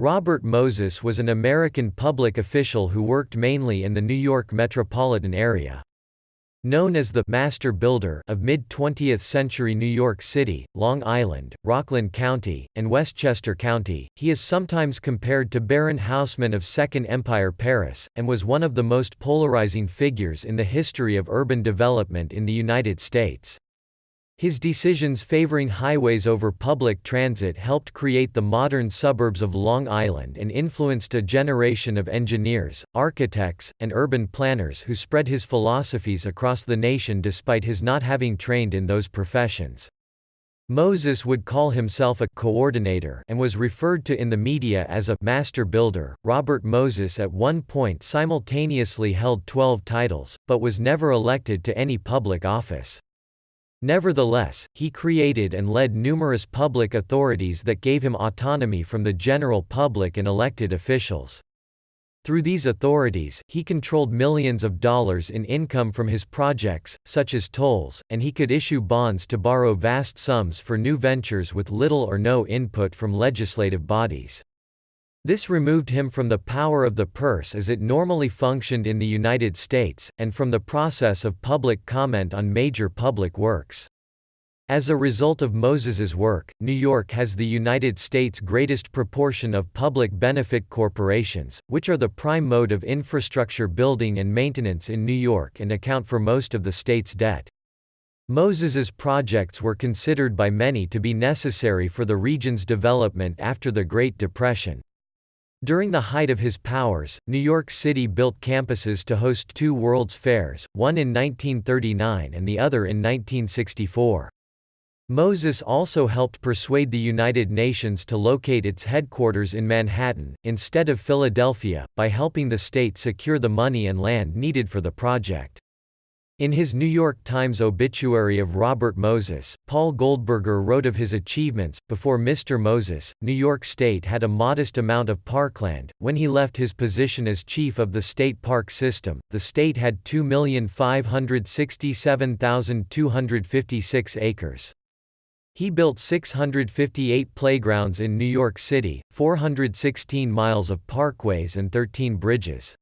Robert Moses was an American public official who worked mainly in the New York metropolitan area. Known as the «master builder» of mid-20th century New York City, Long Island, Rockland County, and Westchester County, he is sometimes compared to Baron Haussmann of Second Empire Paris, and was one of the most polarizing figures in the history of urban development in the United States. His decisions favoring highways over public transit helped create the modern suburbs of Long Island and influenced a generation of engineers, architects, and urban planners who spread his philosophies across the nation despite his not having trained in those professions. Moses would call himself a coordinator and was referred to in the media as a master builder. Robert Moses at one point simultaneously held 12 titles, but was never elected to any public office. Nevertheless, he created and led numerous public authorities that gave him autonomy from the general public and elected officials. Through these authorities, he controlled millions of dollars in income from his projects, such as tolls, and he could issue bonds to borrow vast sums for new ventures with little or no input from legislative bodies. This removed him from the power of the purse as it normally functioned in the United States, and from the process of public comment on major public works. As a result of Moses's work, New York has the United States' greatest proportion of public benefit corporations, which are the prime mode of infrastructure building and maintenance in New York and account for most of the state's debt. Moses's projects were considered by many to be necessary for the region's development after the Great Depression. During the height of his powers, New York City built campuses to host two World's Fairs, one in 1939 and the other in 1964. Moses also helped persuade the United Nations to locate its headquarters in Manhattan, instead of Philadelphia, by helping the state secure the money and land needed for the project. In his New York Times obituary of Robert Moses, Paul Goldberger wrote of his achievements. Before Mr. Moses, New York State had a modest amount of parkland. When he left his position as chief of the state park system, the state had 2,567,256 acres. He built 658 playgrounds in New York City, 416 miles of parkways and 13 bridges.